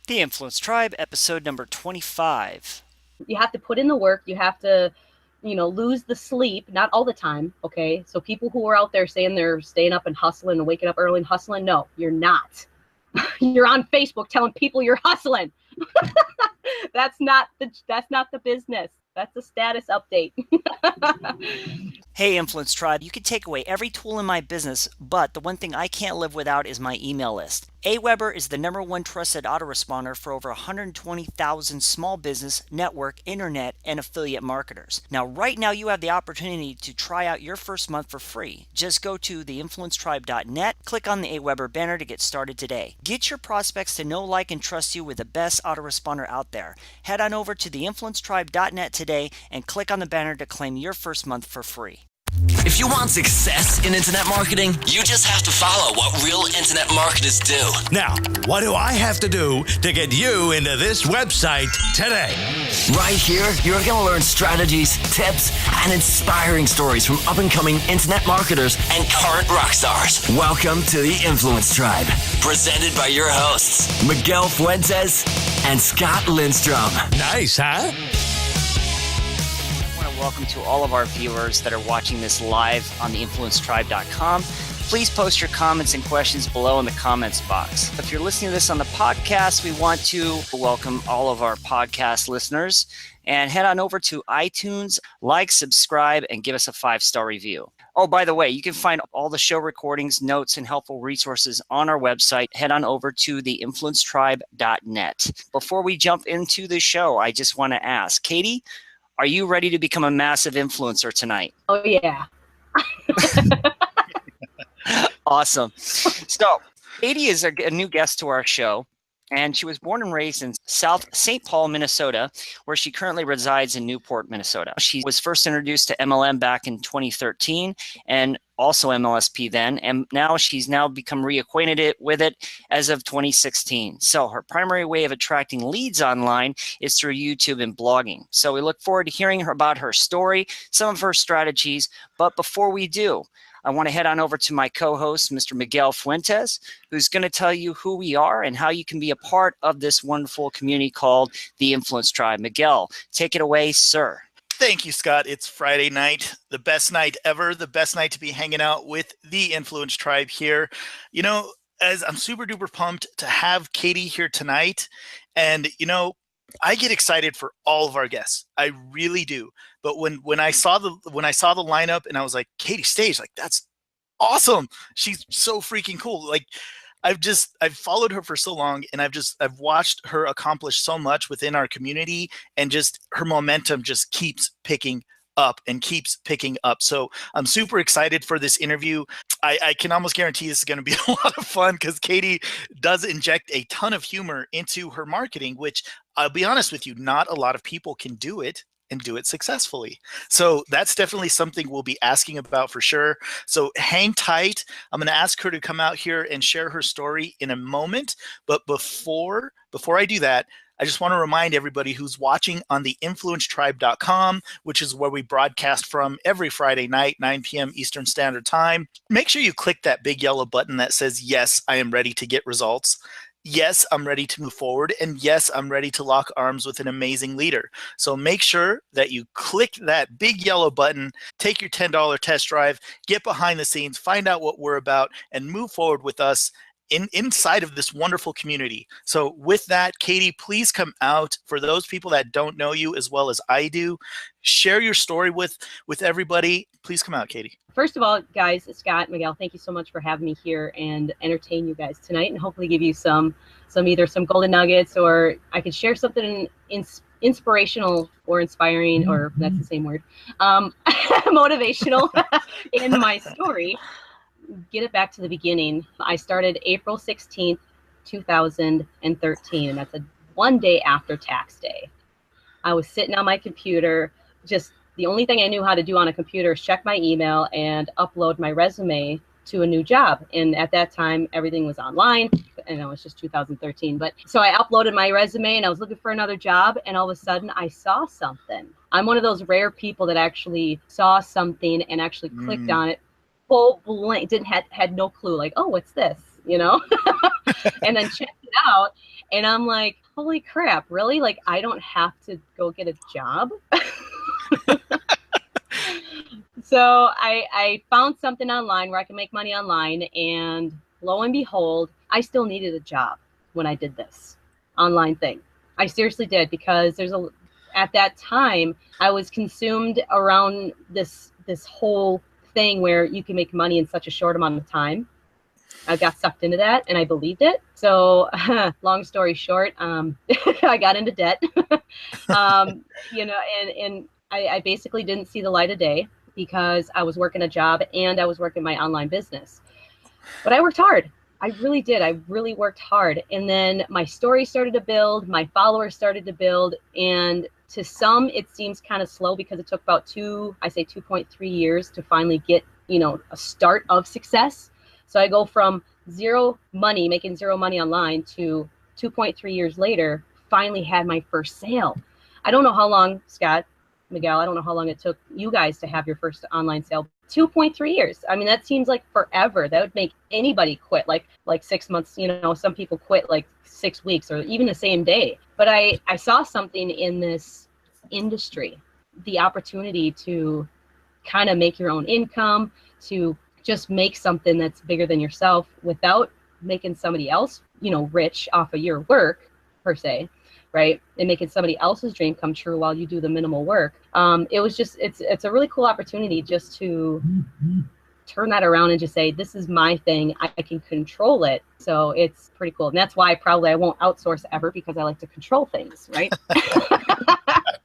The Influence Tribe, episode number 25. You have to put in the work. You have to, lose the sleep, not all the time. Okay. So people who are out there saying they're staying up and hustling and waking up early and hustling, no, you're not. You're on Facebook telling people you're hustling. That's not the business. That's a status update. Hey, Influence Tribe, you can take away every tool in my business, but the one thing I can't live without is my email list. Aweber is the #1 trusted autoresponder for over 120,000 small business, network, internet, and affiliate marketers. Now, right now, you have the opportunity to try out your first month for free. Just go to theinfluencetribe.net, click on the Aweber banner to get started today. Get your prospects to know, like, and trust you with the best autoresponder out there. Head on over to theinfluencetribe.net today and click on the banner to claim your first month for free. If you want success in internet marketing, you just have to follow what real internet marketers do. Now, what do I have to do to get you into this website today? Right here, you're going to learn strategies, tips, and inspiring stories from up-and-coming internet marketers and current rock stars. Welcome to the Influence Tribe, presented by your hosts, Miguel Fuentes and Scott Lindstrom. Nice, huh? Welcome to all of our viewers that are watching this live on theinfluencetribe.com. Please post your comments and questions below in the comments box. If you're listening to this on the podcast, we want to welcome all of our podcast listeners and head on over to iTunes, like, subscribe, and give us a 5-star review. Oh, by the way, you can find all the show recordings, notes, and helpful resources on our website. Head on over to theinfluencetribe.net. Before we jump into the show, I just want to ask, Katie, are you ready to become a massive influencer tonight? Oh, yeah. Awesome. So, Katie is a new guest to our show, and she was born and raised in South St. Paul, Minnesota, where she currently resides in Newport, Minnesota. She was first introduced to MLM back in 2013 and also MLSP then, and now she's become reacquainted with it as of 2016. So her primary way of attracting leads online is through YouTube and blogging. So we look forward to hearing about her story, some of her strategies. But before we do, I want to head on over to my co-host, Mr. Miguel Fuentes, who's going to tell you who we are and how you can be a part of this wonderful community called the Influence Tribe. Miguel, take it away, sir. Thank you, Scott. It's Friday night, the best night ever, the best night to be hanging out with the Influence Tribe here. You know, as I'm super duper pumped to have Katie here tonight. And, I get excited for all of our guests. I really do. But when I saw the lineup and I was like, Kati Stage, like, that's awesome. She's so freaking cool. Like, I've followed her for so long, and I've watched her accomplish so much within our community, and just her momentum just keeps picking up and keeps picking up. So I'm super excited for this interview. I can almost guarantee this is going to be a lot of fun because Katie does inject a ton of humor into her marketing, which I'll be honest with you, not a lot of people can do it and do it successfully. So that's definitely something we'll be asking about for sure. So hang tight. I'm going to ask her to come out here and share her story in a moment. But before I do that, I just want to remind everybody who's watching on the influencetribe.com, which is where we broadcast from every Friday night, 9 p.m. Eastern Standard Time. Make sure you click that big yellow button that says, yes, I am ready to get results. Yes, I'm ready to move forward. And yes, I'm ready to lock arms with an amazing leader. So make sure that you click that big yellow button, take your $10 test drive, get behind the scenes, find out what we're about, and move forward with us inside of this wonderful community. So with that, Katie, please come out. For those people that don't know you as well as I do, share your story with everybody. Please come out, Katie. First of all, guys, Scott, Miguel, thank you so much for having me here and entertain you guys tonight, and hopefully give you some either some golden nuggets, or I could share something inspirational or inspiring, or that's the same word, motivational in my story. Get it back to the beginning. I started April 16th, 2013, and that's one day after tax day. I was sitting on my computer, just the only thing I knew how to do on a computer is check my email and upload my resume to a new job. And at that time, everything was online, and it was just 2013. But so I uploaded my resume and I was looking for another job, and all of a sudden I saw something. I'm one of those rare people that actually saw something and actually clicked on it. Full blank, had no clue, like, oh, what's this, And then checked it out, and I'm like, holy crap, really? Like, I don't have to go get a job? So I found something online where I can make money online, and lo and behold, I still needed a job when I did this online thing. I seriously did, because at that time I was consumed around this whole thing where you can make money in such a short amount of time. I got sucked into that, and I believed it. So long story short, I got into debt, and I basically didn't see the light of day, because I was working a job and I was working my online business. But I worked hard. I really did. I really worked hard. And then my story started to build, my followers started to build. And to some, it seems kind of slow, because it took about 2.3 years to finally get, a start of success. So I go from making zero money online, to 2.3 years later, finally had my first sale. I don't know how long, Miguel, I don't know how long it took you guys to have your first online sale. 2.3 years. I mean, that seems like forever. That would make anybody quit like 6 months. Some people quit like 6 weeks, or even the same day. But I saw something in this industry, the opportunity to kind of make your own income, to just make something that's bigger than yourself without making somebody else, rich off of your work per se, right? And making somebody else's dream come true while you do the minimal work. It was just, it's a really cool opportunity just to turn that around and just say, this is my thing. I can control it. So it's pretty cool. And that's why I won't outsource ever, because I like to control things, right?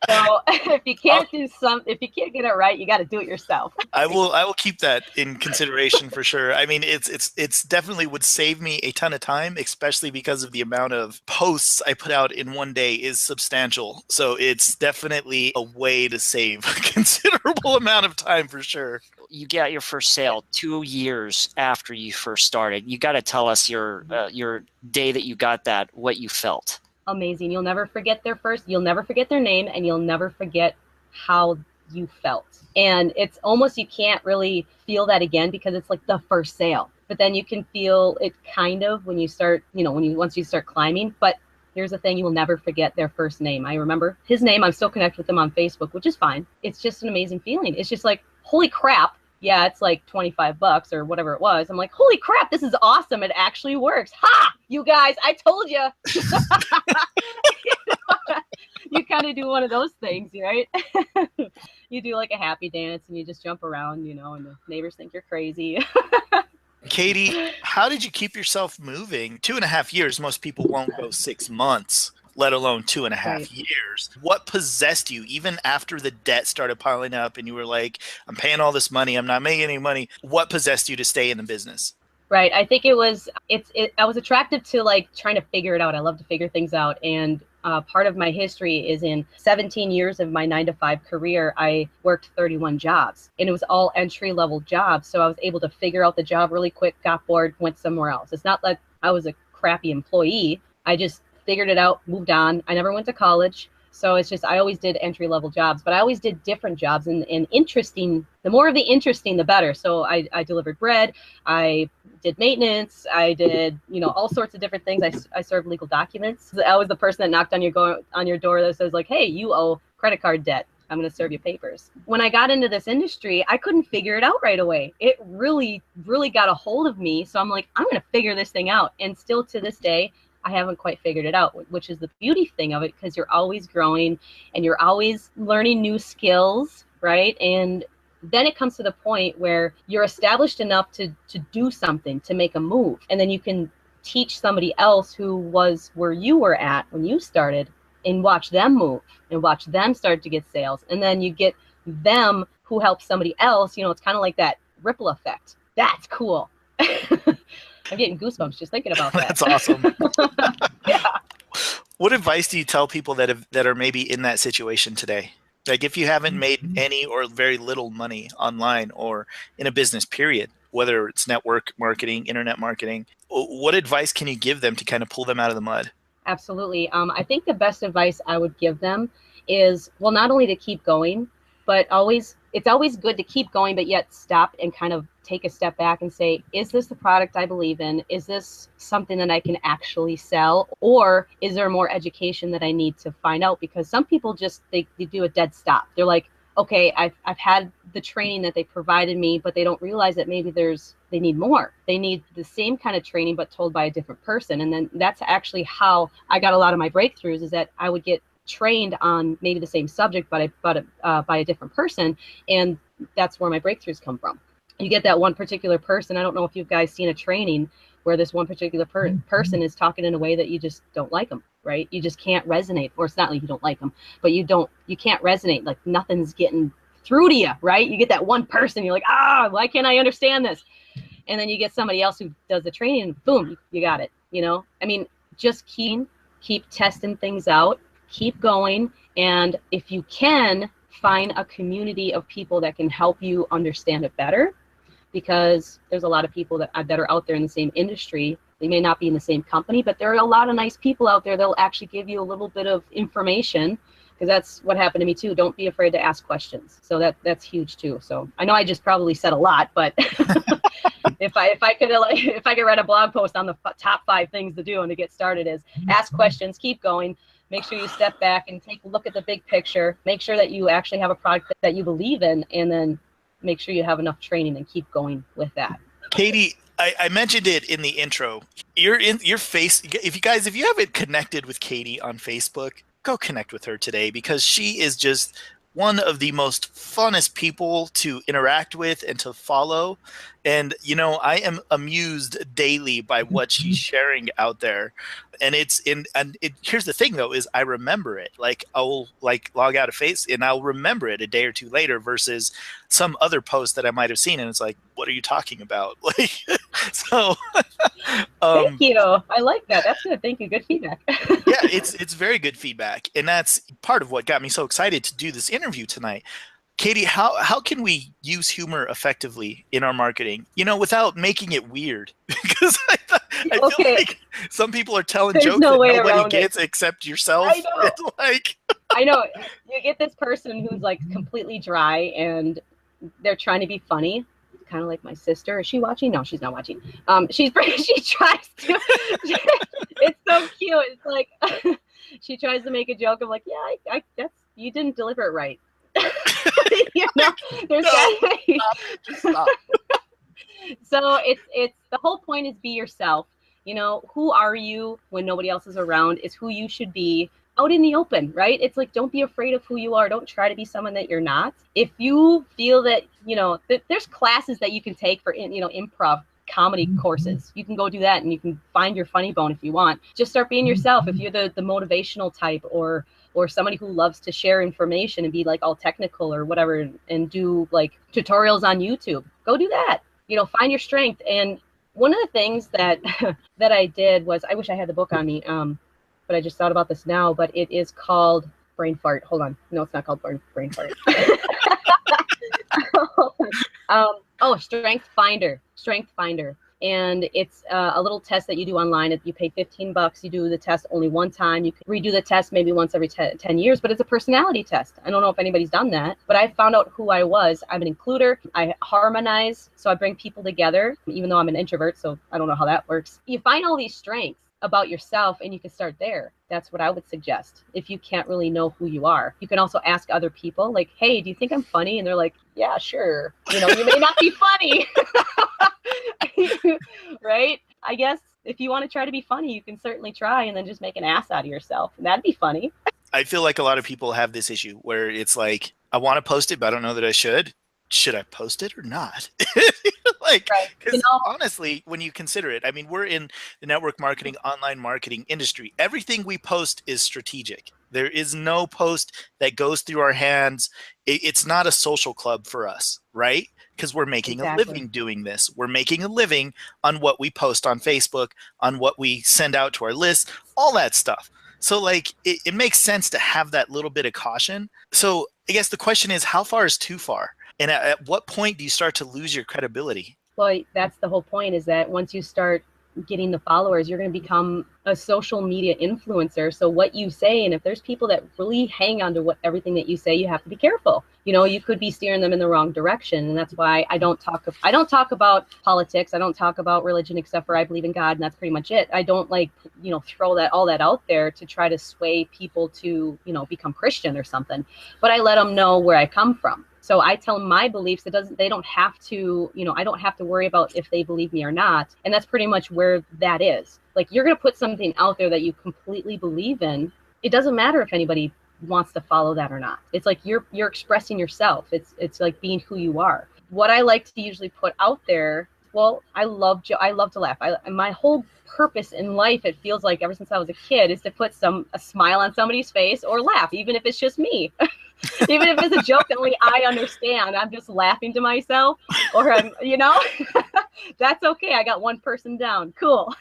So if you can't if you can't get it right, you got to do it yourself. I will keep that in consideration for sure. I mean, it's definitely would save me a ton of time, especially because of the amount of posts I put out in one day is substantial. So it's definitely a way to save a considerable amount of time for sure. You got your first sale 2 years after you first started. You got to tell us your day that you got that, what you felt. Amazing. You'll never forget you'll never forget their name, and you'll never forget how you felt. And it's almost, you can't really feel that again, because it's like the first sale. But then you can feel it kind of when you start, once you start climbing. But here's the thing, you will never forget their first name. I remember his name. I'm still connected with him on Facebook, which is fine. It's just an amazing feeling. It's just like, holy crap. Yeah, it's like $25 or whatever it was. I'm like, holy crap, this is awesome. It actually works. Ha! You guys, I told you. You kind of do one of those things, right? You do like a happy dance, and you just jump around, and the neighbors think you're crazy. Katie, how did you keep yourself moving? 2.5 years, most people won't go 6 months, let alone 2.5 years. What possessed you, even after the debt started piling up and you were like, I'm paying all this money, I'm not making any money? What possessed you to stay in the business? Right. I think I was attracted to like trying to figure it out. I love to figure things out. And part of my history is in 17 years of my 9-to-5 career, I worked 31 jobs, and it was all entry-level jobs. So I was able to figure out the job really quick, got bored, went somewhere else. It's not like I was a crappy employee. I just figured it out, moved on. I never went to college. So it's just, I always did entry-level jobs, but I always did different jobs, and interesting. The more of the interesting, the better. So I delivered bread. I did maintenance. I did, all sorts of different things. I served legal documents. I was the person that knocked on your door that says like, hey, you owe credit card debt. I'm going to serve you papers. When I got into this industry, I couldn't figure it out right away. It really, really got a hold of me. So I'm like, I'm going to figure this thing out. And still to this day, I haven't quite figured it out, which is the beauty thing of it, because you're always growing and you're always learning new skills, right? And then it comes to the point where you're established enough to do something, to make a move. And then you can teach somebody else who was where you were at when you started, and watch them move and watch them start to get sales. And then you get them who helps somebody else. It's kind of like that ripple effect. That's cool. I'm getting goosebumps just thinking about that. That's awesome. Yeah. What advice do you tell people that are maybe in that situation today? Like, if you haven't made any or very little money online or in a business period, whether it's network marketing, internet marketing, what advice can you give them to kind of pull them out of the mud? Absolutely. I think the best advice I would give them is, well, not only to keep going, but it's always good to keep going, but yet stop and kind of take a step back and say, is this the product I believe in? Is this something that I can actually sell? Or is there more education that I need to find out? Because some people just, they do a dead stop. They're like, okay, I've had the training that they provided me, but they don't realize that maybe they need more. They need the same kind of training, but told by a different person. And then that's actually how I got a lot of my breakthroughs, is that I would get trained on maybe the same subject, but by a different person. And that's where my breakthroughs come from. You get that one particular person. I don't know if you guys seen a training where this one particular person is talking in a way that you just don't like them, right? You just can't resonate, or it's not like you don't like them, but you can't resonate. Like nothing's getting through to you, right? You get that one person, you're like, why can't I understand this? And then you get somebody else who does the training and boom, you got it. I mean, just keep testing things out, keep going. And if you can, find a community of people that can help you understand it better, because there's a lot of people that are out there in the same industry. They may not be in the same company, but there are a lot of nice people out there that'll actually give you a little bit of information, because that's what happened to me too. Don't be afraid to ask questions. So that's huge too. So I know I just probably said a lot, but if I could write a blog post on the top 5 things to do and to get started, is ask questions, keep going. Make sure you step back and take a look at the big picture. Make sure that you actually have a product that you believe in, and then make sure you have enough training and keep going with that. Katie, I mentioned it in the intro. You're in your face. If you haven't connected with Katie on Facebook, go connect with her today, because she is just one of the most funnest people to interact with and to follow. And, I am amused daily by what she's sharing out there. And here's the thing though, is I remember it. Like I'll log out of Face and I'll remember it a day or two later versus some other post that I might've seen. And it's like, what are you talking about? Like, so. Thank you. I like that. That's good. Thank you. Good feedback. Yeah, it's very good feedback. And that's part of what got me so excited to do this interview tonight. Katie, how can we use humor effectively in our marketing, without making it weird? Because I feel like some people are telling jokes that nobody gets except yourself. I know. I know. You get this person who's like completely dry and they're trying to be funny. Kind of like my sister. Is she watching? No, she's not watching. She tries to. It's so cute. It's like she tries to make a joke. I'm like, yeah, you didn't deliver it right. There's stop. So it's the whole point is be yourself. Who are you when nobody else is around is who you should be out in the open, right? It's like, don't be afraid of who you are. Don't try to be someone that you're not. If you feel that, there's classes that you can take for, improv comedy courses. You can go do that and you can find your funny bone if you want. Just start being yourself. If you're the motivational type or somebody who loves to share information and be like all technical or whatever and do like tutorials on YouTube, go do that. Find your strength. And one of the things that that I did was, I wish I had the book on me, but I just thought about this now, but it is called Brain Fart. Hold on. No, it's not called Brain Fart. Strength Finder. And it's a little test that you do online. You pay $15. You do the test only one time. You can redo the test maybe once every 10 years, but it's a personality test. I don't know if anybody's done that, but I found out who I was. I'm an includer. I harmonize. So I bring people together, even though I'm an introvert. So I don't know how that works. You find all these strengths about yourself and you can start there. That's what I would suggest. If you can't really know who you are, you can also ask other people like, hey, do you think I'm funny? And they're like, yeah, sure. You may not be funny. Right? I guess if you want to try to be funny, you can certainly try and then just make an ass out of yourself. And that'd be funny. I feel like a lot of people have this issue where it's like, I want to post it, but I don't know that I should. Should I post it or not? Because honestly, when you consider it, I mean, we're in the network marketing, online marketing industry. Everything we post is strategic. There is no post that goes through our hands. It's not a social club for us, right? Because we're making a living doing this. We're making a living on what we post on Facebook, on what we send out to our list, all that stuff. So it makes sense to have that little bit of caution. So I guess the question is, how far is too far? And at what point do you start to lose your credibility? Well, that's the whole point, is that once you start getting the followers, you're going to become a social media influencer. So what you say, and if there's people that really hang on to everything that you say, you have to be careful. You could be steering them in the wrong direction. And that's why I don't talk about politics. I don't talk about religion, except for I believe in God, and that's pretty much it. I don't throw all that out there to try to sway people to, become Christian or something, but I let them know where I come from. So I tell them my beliefs. They don't have to, I don't have to worry about if they believe me or not. And that's pretty much where that is. Like, you're going to put something out there that you completely believe in. It doesn't matter if anybody wants to follow that or not. It's like you're expressing yourself. It's like being who you are. What I like to usually put out there, well, I love to laugh. My whole purpose in life, it feels like ever since I was a kid, is to put a smile on somebody's face or laugh, even if it's just me. Even if it's a joke that only I understand, I'm just laughing to myself, or that's okay. I got one person down. Cool.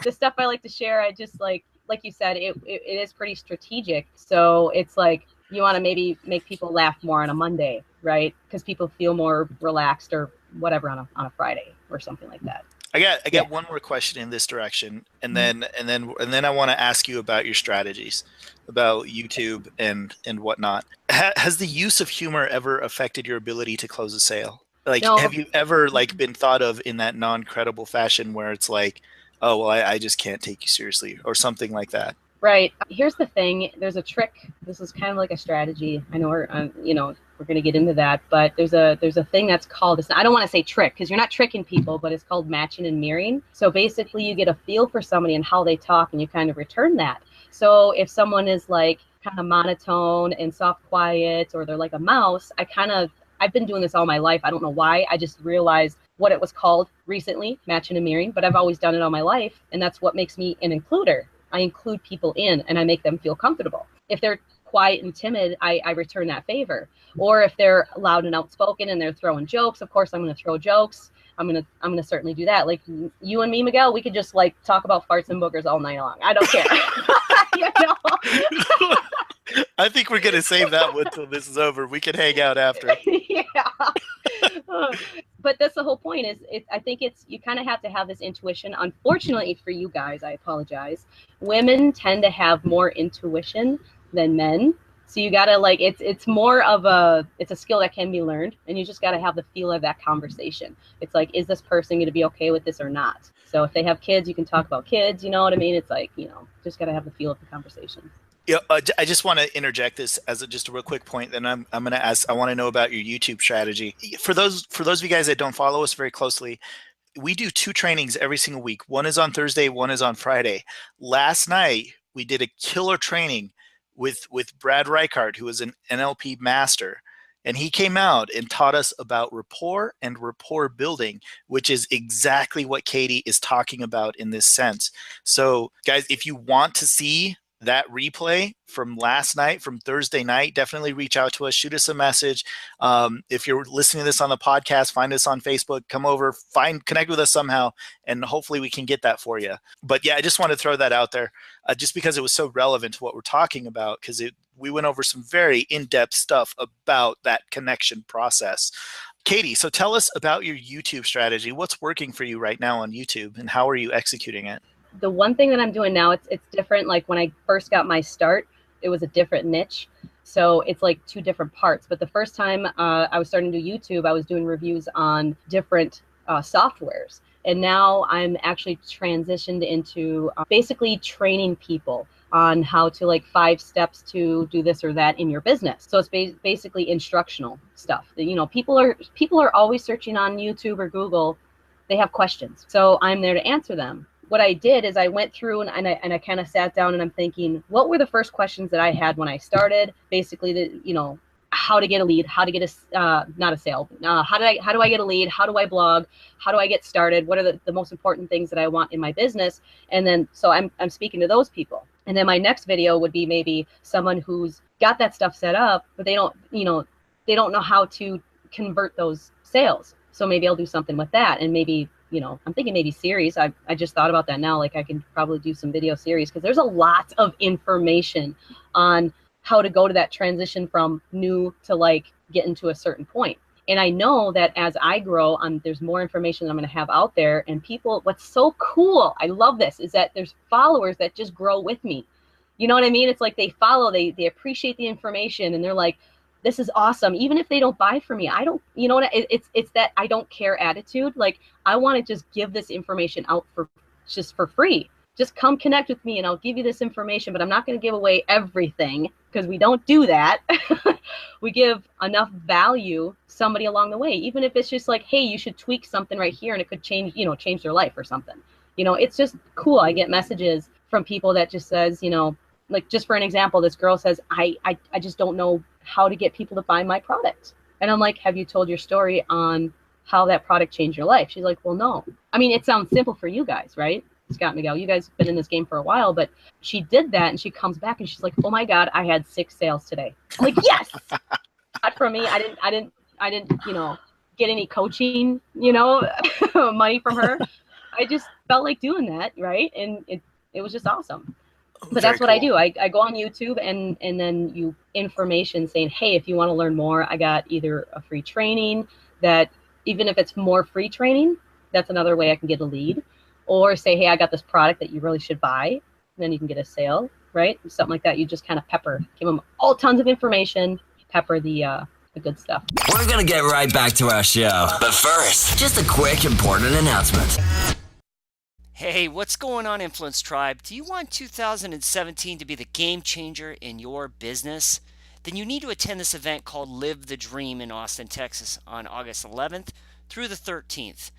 The stuff I like to share, I just like you said, it is pretty strategic. So it's like, you want to maybe make people laugh more on a Monday, right? Because people feel more relaxed or whatever on a Friday or something like that. I got one more question in this direction, and then I want to ask you about your strategies, about YouTube and whatnot. Has the use of humor ever affected your ability to close a sale? Like, No. Have you ever been thought of in that non-credible fashion where it's like, oh, well, I just can't take you seriously, or something like that? Right. Here's the thing. There's a trick. This is kind of like a strategy. I know we're going to get into that, but there's a thing that's called, I don't want to say trick, because you're not tricking people, but it's called matching and mirroring. So basically you get a feel for somebody and how they talk, and you kind of return that. So if someone is like kind of monotone and soft quiet, or they're like a mouse, I've been doing this all my life. I don't know why. I just realized what it was called recently, matching and mirroring, but I've always done it all my life. And that's what makes me an includer. I include people in, and I make them feel comfortable. If they're quiet and timid, I return that favor. Or if they're loud and outspoken and they're throwing jokes, of course I'm going to throw jokes. I'm gonna certainly do that. Like you and me, Miguel, we could just like talk about farts and boogers all night long. I don't care. I think we're gonna save that one till this is over. We can hang out after. Yeah. But that's the whole point. I think you kind of have to have this intuition. Unfortunately for you guys, I apologize, women tend to have more intuition than men. So you gotta it's more of it's a skill that can be learned, and you just gotta have the feel of that conversation. It's like, is this person gonna be okay with this or not? So if they have kids, you can talk about kids. You know what I mean? It's like, just gotta have the feel of the conversation. Yeah, I just want to interject this as just a real quick point. Then I'm going to ask. I want to know about your YouTube strategy. For those of you guys that don't follow us very closely, we do 2 trainings every single week. One is on Thursday, one is on Friday. Last night we did a killer training with Brad Reichart, who is an NLP master, and he came out and taught us about rapport and rapport building, which is exactly what Katie is talking about in this sense. So, guys, if you want to see that replay from last night, from Thursday night, definitely reach out to us, shoot us a message. If you're listening to this on the podcast, find us on Facebook, come over, connect with us somehow, and hopefully we can get that for you. But yeah, I just want to throw that out there just because it was so relevant to what we're talking about, because we went over some very in-depth stuff about that connection process. Katie, so tell us about your YouTube strategy. What's working for you right now on YouTube, and how are you executing it? The one thing that I'm doing now, it's different. Like when I first got my start, it was a different niche. So it's like 2 different parts. But the first time I was starting to do YouTube, I was doing reviews on different softwares. And now I'm actually transitioned into basically training people on how to 5 steps to do this or that in your business. So it's basically instructional stuff. People are always searching on YouTube or Google. They have questions. So I'm there to answer them. What I did is I went through and I kind of sat down and I'm thinking, what were the first questions that I had when I started? Basically, how to get a lead, how to get not a sale. How do I get a lead? How do I blog? How do I get started? What are the most important things that I want in my business? And then, so I'm speaking to those people. And then my next video would be maybe someone who's got that stuff set up, but they don't know how to convert those sales. So maybe I'll do something with that, and maybe, I'm thinking maybe series. I just thought about that now. Like I can probably do some video series, because there's a lot of information on how to go to that transition from new to getting to a certain point. And I know that as I grow, there's more information that I'm going to have out there. And people, what's so cool, I love this, is that there's followers that just grow with me. You know what I mean? It's like they follow, they appreciate the information, and they're like, this is awesome. Even if they don't buy from me, I don't, you know what, it's that I don't care attitude. Like, I want to just give this information out for free. Just come connect with me and I'll give you this information, but I'm not going to give away everything, because we don't do that. We give enough value somebody along the way, even if it's just like, hey, you should tweak something right here and it could change their life or something. It's just cool. I get messages from people that just says, like, just for an example, this girl says, I just don't know how to get people to buy my product. And I'm like, have you told your story on how that product changed your life? She's like, well, no. I mean, it sounds simple for you guys, right? Scott Miguel, you guys have been in this game for a while, but she did that and she comes back and she's like, oh my God, I had 6 sales today. I'm like, yes. Not from me. I didn't, get any coaching, money from her. I just felt like doing that. Right. And it was just awesome. But that's what I do. I go on YouTube and then you information saying, hey, if you want to learn more, I got either a free training that, even if it's more free training, that's another way I can get a lead. Or say, hey, I got this product that you really should buy. Then you can get a sale, right? Something like that. You just kind of give them all tons of information, pepper the good stuff. We're going to get right back to our show. But first, just a quick important announcement. Hey, what's going on, Influence Tribe? Do you want 2017 to be the game changer in your business? Then you need to attend this event called Live the Dream in Austin, Texas on August 11th through the 13th.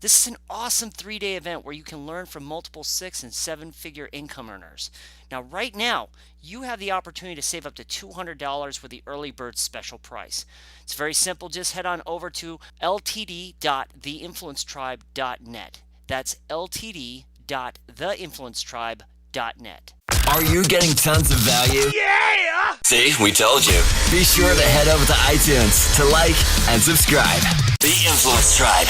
This is an awesome 3-day event where you can learn from multiple 6- and 7-figure income earners. Now, right now, you have the opportunity to save up to $200 with the early bird special price. It's very simple. Just head on over to ltd.theinfluencetribe.net. That's ltd.theinfluencetribe.net. Are you getting tons of value? Yeah! See, we told you. Be sure to head over to iTunes to like and subscribe. The Influence Tribe.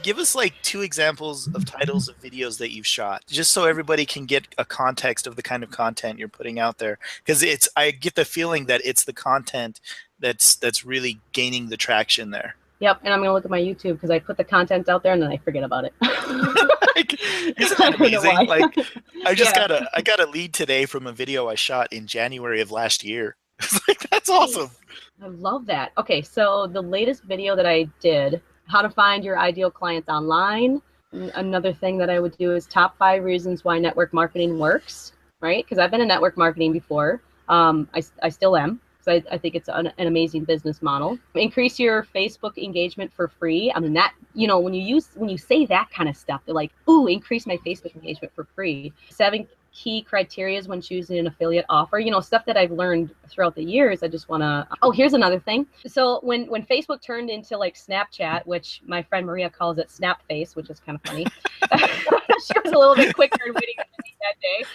Give us like 2 examples of titles of videos that you've shot, just so everybody can get a context of the kind of content you're putting out there. Because I get the feeling that it's the content that's really gaining the traction there. Yep, and I'm gonna look at my YouTube because I put the content out there and then I forget about it. Isn't that amazing? Like, I got a lead today from a video I shot in January of last year. It's like, that's awesome. I love that. Okay, so the latest video that I did, how to find your ideal clients online. Another thing that I would do is top 5 reasons why network marketing works, right? Because I've been in network marketing before. I still am. So I think it's an amazing business model. Increase your Facebook engagement for free. I mean, that, when you say that kind of stuff, they're like, ooh, increase my Facebook engagement for free. 7 key criteria when choosing an affiliate offer, stuff that I've learned throughout the years. I just want to, here's another thing. So when Facebook turned into like Snapchat, which my friend Maria calls it Snap Face, which is kind of funny. She was a little bit quicker in waiting than me that day.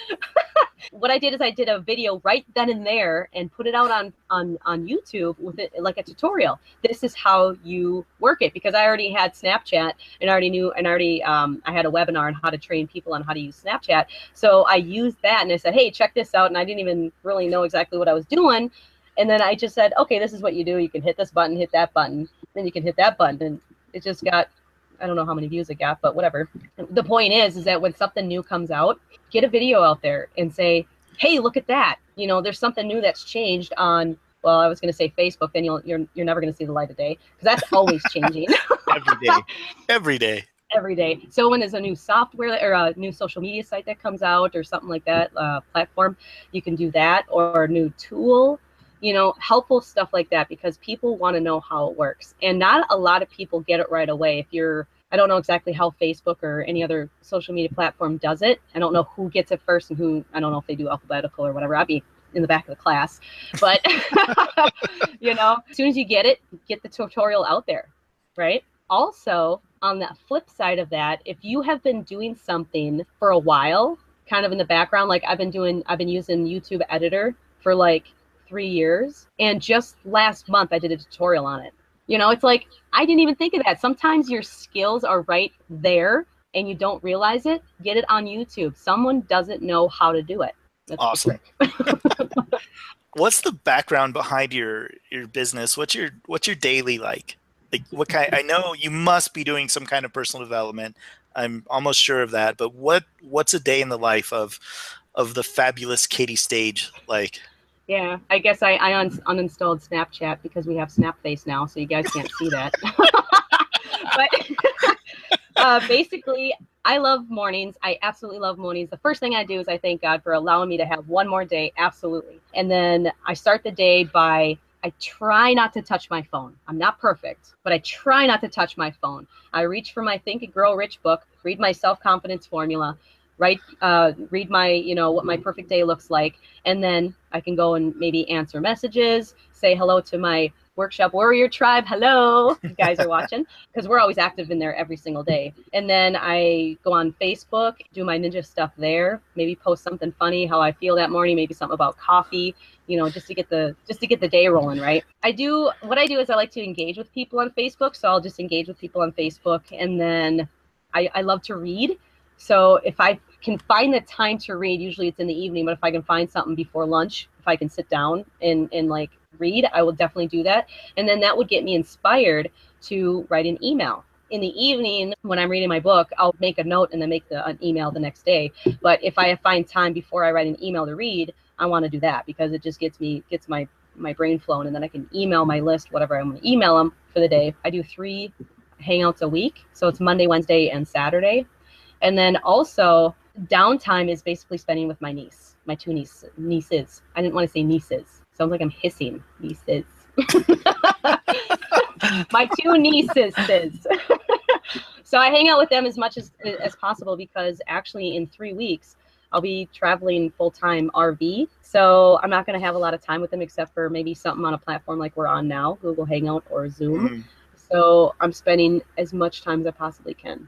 What I did is I did a video right then and there and put it out on YouTube with it like a tutorial. This is how you work it, because I already had Snapchat and I had a webinar on how to train people on how to use Snapchat. So I used that and I said, hey, check this out. And I didn't even really know exactly what I was doing. And then I just said, okay, this is what you do. You can hit this button, hit that button, then you can hit that button. And it just got, I don't know how many views it got, but whatever. The point is that when something new comes out, get a video out there and say, hey, look at that. There's something new that's changed on, well, I was going to say Facebook, then you're never going to see the light of day, because that's always changing. Every day. So when there's a new software or a new social media site that comes out or something like that, platform, you can do that, or a new tool, helpful stuff like that, because people want to know how it works. And not a lot of people get it right away. I don't know exactly how Facebook or any other social media platform does it. I don't know who gets it first and who, I don't know if they do alphabetical or whatever. I'll be in the back of the class, but as soon as you get it, get the tutorial out there, right? Also, on the flip side of that, if you have been doing something for a while, kind of in the background, like I've been using YouTube Editor for like 3 years. And just last month, I did a tutorial on it. It's like, I didn't even think of that. Sometimes your skills are right there and you don't realize it. Get it on YouTube. Someone doesn't know how to do it. That's awesome. What's the background behind your business? What's your daily like? Like what kind? I know you must be doing some kind of personal development. I'm almost sure of that. But what's a day in the life of the fabulous Kati Stage like? Yeah, I guess I uninstalled Snapchat because we have Snapface now, so you guys can't see that. But basically, I love mornings. I absolutely love mornings. The first thing I do is I thank God for allowing me to have one more day, absolutely. And then I start the day by, I try not to touch my phone. I'm not perfect, but I try not to touch my phone. I reach for my Think and Grow Rich book, read my self-confidence formula, read my, what my perfect day looks like. And then I can go and maybe answer messages, say hello to my Workshop Warrior Tribe. Hello, you guys are watching, because we're always active in there every single day. And then I go on Facebook, do my ninja stuff there, maybe post something funny, how I feel that morning, maybe something about coffee, just to get the day rolling, right? What I do is I like to engage with people on Facebook. So I'll just engage with people on Facebook. And then I love to read. So if I can find the time to read, usually it's in the evening, but if I can find something before lunch, if I can sit down and like read, I will definitely do that. And then that would get me inspired to write an email. In the evening, when I'm reading my book, I'll make a note and then make an email the next day. But if I find time before I write an email to read, I want to do that because it just gets my brain flowing, and then I can email my list, whatever I'm going to email them for the day. I do 3 hangouts a week. So it's Monday, Wednesday, and Saturday. And then also downtime is basically spending with my niece, my 2 nieces. I didn't want to say nieces. Sounds like I'm hissing. Nieces. My 2 nieces. So I hang out with them as much as possible because actually in 3 weeks, I'll be traveling full-time RV. So I'm not going to have a lot of time with them except for maybe something on a platform like we're on now, Google Hangout or Zoom. Mm. So I'm spending as much time as I possibly can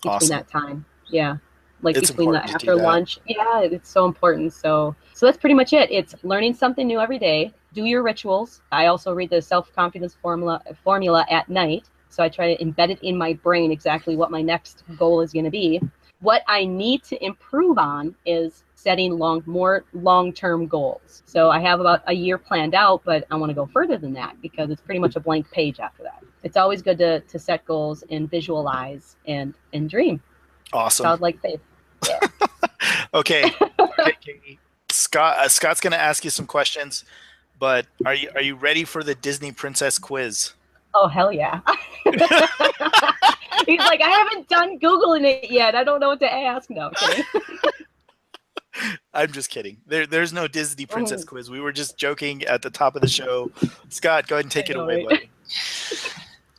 between that time. Yeah. Like it's between the after lunch. Yeah, it's so important. So that's pretty much it. It's learning something new every day. Do your rituals. I also read the self-confidence formula at night. So I try to embed it in my brain exactly what my next goal is going to be. What I need to improve on is setting more long-term goals. So I have about a year planned out, but I want to go further than that because it's pretty much a blank page after that. It's always good to set goals and visualize and dream. Awesome. Childlike faith. Yeah. Okay, Katie. Scott's going to ask you some questions, but are you ready for the Disney Princess quiz? Oh, hell yeah. He's like, I haven't done Googling it yet. I don't know what to ask. No, I'm kidding. I'm just kidding. There's no Disney Princess quiz. We were just joking at the top of the show. Scott, go ahead and take it away, buddy.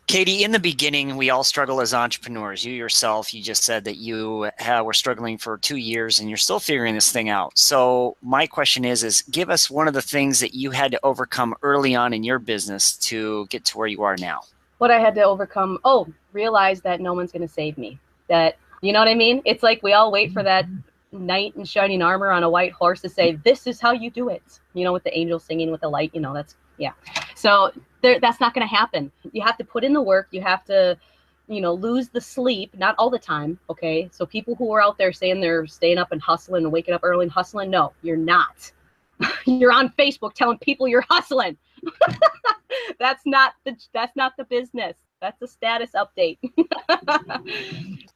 Katie, in the beginning, we all struggle as entrepreneurs. You yourself, you just said that you were struggling for 2 years and you're still figuring this thing out. So my question is give us one of the things that you had to overcome early on in your business to get to where you are now. What I had to overcome, realize that no one's going to save me. That, you know what I mean? It's like we all wait for that knight in shining armor on a white horse to say, this is how you do it. With the angels singing with the light, that's, yeah. So that's not going to happen. You have to put in the work. You have to, lose the sleep, not all the time. Okay. So people who are out there saying they're staying up and hustling and waking up early and hustling. No, you're not. You're on Facebook telling people you're hustling. That's not the business. That's a status update.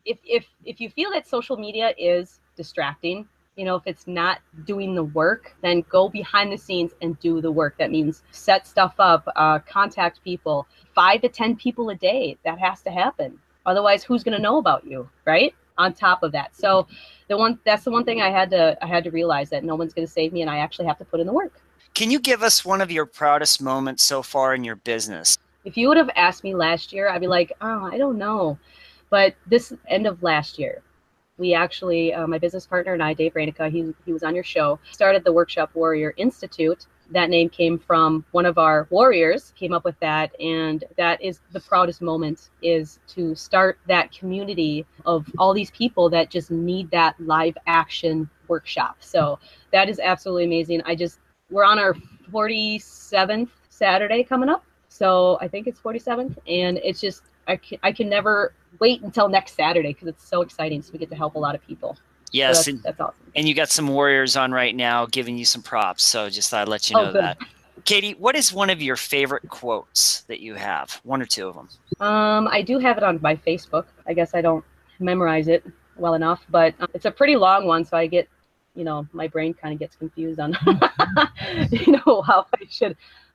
If you feel that social media is distracting, if it's not doing the work, then go behind the scenes and do the work. That means set stuff up, contact people, 5 to 10 people a day. That has to happen. Otherwise, who's going to know about you, right? On top of that. So that's the one thing I had to realize, that no one's going to save me and I actually have to put in the work. Can you give us one of your proudest moments so far in your business? If you would have asked me last year, I'd be like, I don't know. But this end of last year, we actually, my business partner and I, Dave Rainica, he was on your show, started the Workshop Warrior Institute. That name came from one of our warriors, came up with that. And that is the proudest moment, is to start that community of all these people that just need that live action workshop. So that is absolutely amazing. We're on our 47th Saturday coming up. So I think it's 47th. And it's just, I can never wait until next Saturday because it's so exciting. So we get to help a lot of people. Yes. So that's awesome. And you got some warriors on right now giving you some props. So just thought I'd let you know that. Katie, what is one of your favorite quotes that you have? One or two of them. I do have it on my Facebook. I guess I don't memorize it well enough, but it's a pretty long one, so I get, my brain kind of gets confused on, how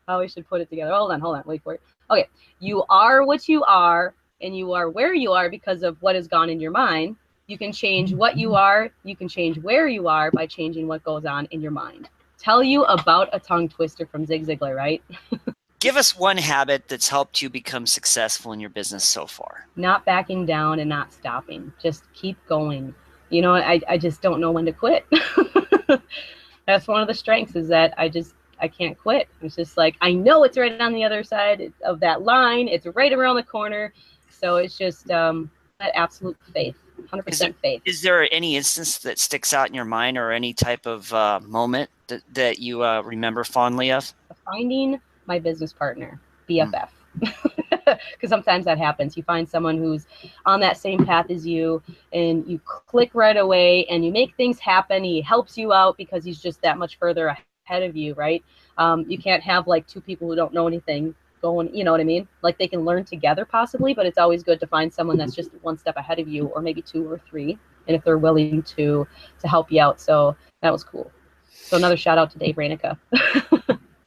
I should put it together. Hold on, wait for it. Okay, you are what you are, and you are where you are because of what has gone in your mind. You can change what you are. You can change where you are by changing what goes on in your mind. Tell you about a tongue twister from Zig Ziglar, right? Give us one habit that's helped you become successful in your business so far. Not backing down and not stopping. Just keep going. I just don't know when to quit. That's one of the strengths, is that I can't quit. It's just like, I know it's right on the other side of that line. It's right around the corner. So it's just that absolute faith. 100% faith. Is there any instance that sticks out in your mind, or any type of moment that you remember fondly of? Finding my business partner, BFF. Because sometimes that happens. You find someone who's on that same path as you, and you click right away, and you make things happen. He helps you out because he's just that much further ahead of you, right? You can't have like two people who don't know anything going, you know what I mean? Like, they can learn together possibly, but it's always good to find someone that's just one step ahead of you, or maybe two or three, and if they're willing to help you out. So that was cool. So another shout out to Dave Rainica.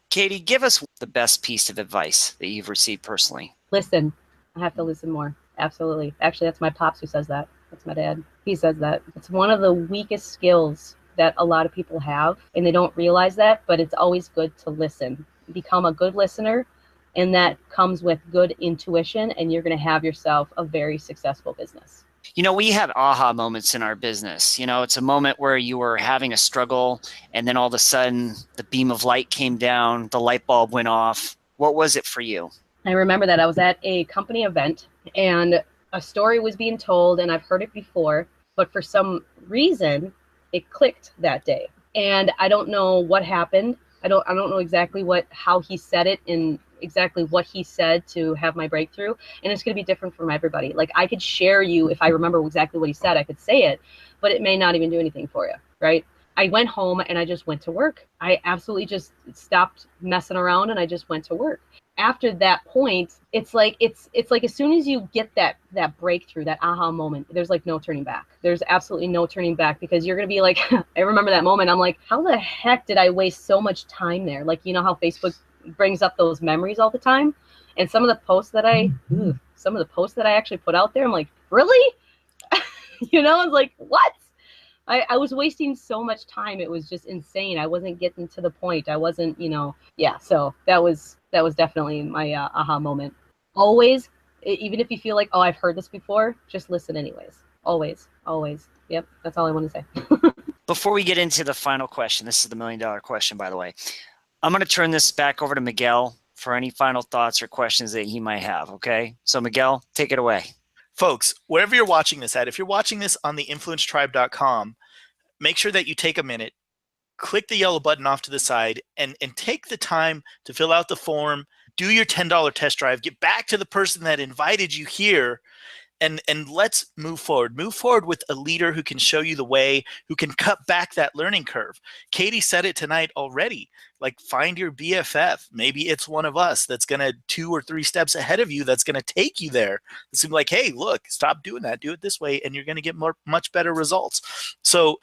Katie, give us the best piece of advice that you've received personally. Listen. I have to listen more. Absolutely. Actually, that's my pops who says that. That's my dad. He says that. It's one of the weakest skills that a lot of people have, and they don't realize that, but it's always good to listen. Become a good listener, and that comes with good intuition, and you're going to have yourself a very successful business. We have aha moments in our business. It's a moment where you were having a struggle, and then all of a sudden the beam of light came down, the light bulb went off. What was it for you? I remember that I was at a company event, and a story was being told, and I've heard it before, but for some reason it clicked that day. And I don't know what happened. I don't know exactly how he said it and exactly what he said to have my breakthrough. And it's going to be different from everybody. Like, I could share you, if I remember exactly what he said, I could say it, but it may not even do anything for you, right? I went home and I just went to work. I absolutely just stopped messing around and I just went to work. After that point, it's like as soon as you get that breakthrough, that aha moment, there's like no turning back. There's absolutely no turning back, because you're going to be like, I remember that moment. I'm like, how the heck did I waste so much time there? Like, how Facebook brings up those memories all the time. And some of the posts that I actually put out there, I'm like, really? I was like, what? I was wasting so much time. It was just insane. I wasn't getting to the point. I wasn't, so that was definitely my aha moment. Always, even if you feel like, oh, I've heard this before, just listen anyways. Always. Yep. That's all I want to say. Before we get into the final question, this is the $1 million question, by the way. I'm going to turn this back over to Miguel for any final thoughts or questions that he might have. Okay. So Miguel, take it away. Folks, wherever you're watching this at, if you're watching this on the influencetribe.com, make sure that you take a minute, click the yellow button off to the side, and take the time to fill out the form, do your $10 test drive, get back to the person that invited you here, and let's move forward. Move forward with a leader who can show you the way, who can cut back that learning curve. Katie said it tonight already. Like, find your BFF. Maybe it's one of us that's going to 2 or 3 steps ahead of you, that's going to take you there. It's like, hey, look, stop doing that. Do it this way, and you're going to get much better results. So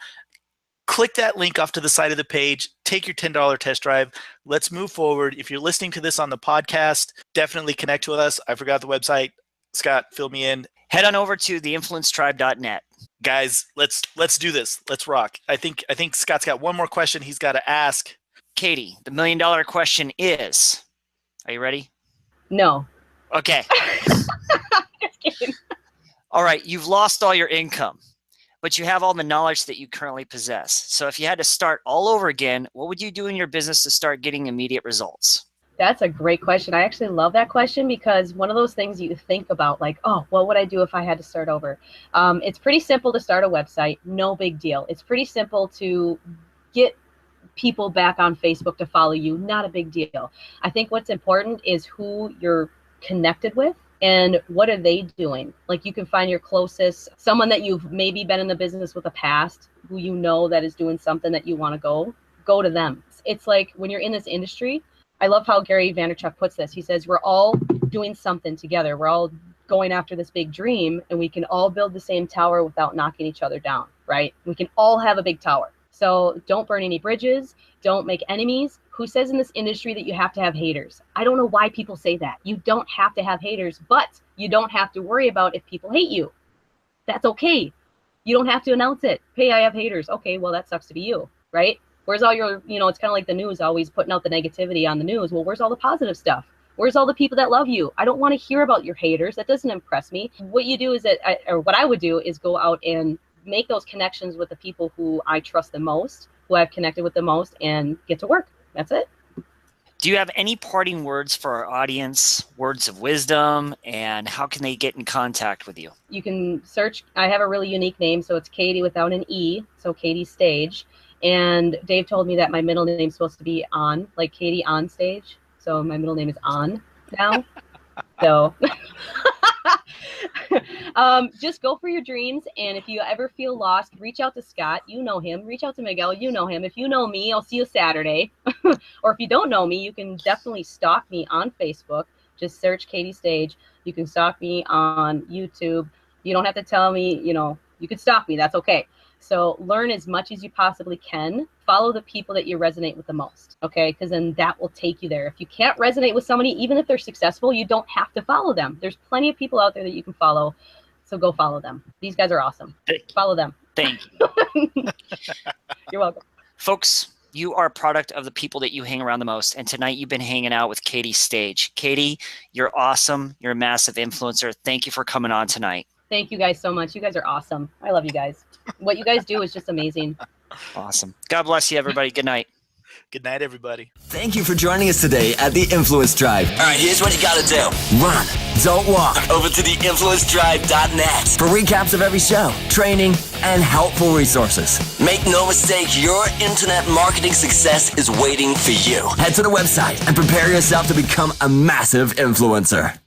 click that link off to the side of the page. Take your $10 test drive. Let's move forward. If you're listening to this on the podcast, definitely connect with us. I forgot the website. Scott, fill me in. Head on over to theinfluencetribe.net. Guys, let's do this. Let's rock. I think Scott's got one more question he's got to ask. Katie, the $1 million question is, are you ready? No. Okay. Just kidding. All right. You've lost all your income, but you have all the knowledge that you currently possess. So if you had to start all over again, what would you do in your business to start getting immediate results? That's a great question. I actually love that question, because one of those things you think about, like, oh, what would I do if I had to start over? It's pretty simple to start a website. No big deal. It's pretty simple to get people back on Facebook to follow you. Not a big deal. I think what's important is who you're connected with and what are they doing. Like, you can find your closest, someone that you've maybe been in the business with the past, who you know that is doing something that you want to go to them. It's like when you're in this industry, I love how Gary Vaynerchuk puts this. He says, we're all doing something together. We're all going after this big dream, and we can all build the same tower without knocking each other down, right? We can all have a big tower. So don't burn any bridges. Don't make enemies. Who says in this industry that you have to have haters? I don't know why people say that. You don't have to have haters, but you don't have to worry about if people hate you. That's okay. You don't have to announce it. Hey, I have haters. Okay, well, that sucks to be you, right? Where's all your, it's kind of like the news always putting out the negativity on the news. Well, where's all the positive stuff? Where's all the people that love you? I don't want to hear about your haters. That doesn't impress me. What you do is what I would do is go out and make those connections with the people who I trust the most, who I've connected with the most, and get to work. That's it. Do you have any parting words for our audience, words of wisdom, and how can they get in contact with you? You can search. I have a really unique name, so it's Katie without an E, so Kati Stage. And Dave told me that my middle name is supposed to be On, like Katie on stage. So my middle name is On now. So just go for your dreams. And if you ever feel lost, reach out to Scott. You know him. Reach out to Miguel. You know him. If you know me, I'll see you Saturday. Or if you don't know me, you can definitely stalk me on Facebook. Just search Kati Stage. You can stalk me on YouTube. You don't have to tell me, you can stalk me. That's okay. So learn as much as you possibly can. Follow the people that you resonate with the most, okay? Because then that will take you there. If you can't resonate with somebody, even if they're successful, you don't have to follow them. There's plenty of people out there that you can follow. So go follow them. These guys are awesome. Follow them. Thank you. You're welcome. Folks, you are a product of the people that you hang around the most. And tonight you've been hanging out with Kati Stage. Katie, you're awesome. You're a massive influencer. Thank you for coming on tonight. Thank you guys so much. You guys are awesome. I love you guys. What you guys do is just amazing. Awesome. God bless you, everybody. Good night. Good night, everybody. Thank you for joining us today at the Influence Tribe. All right, here's what you got to do. Run, don't walk. Over to theinfluencetribe.net for recaps of every show, training, and helpful resources. Make no mistake, your internet marketing success is waiting for you. Head to the website and prepare yourself to become a massive influencer.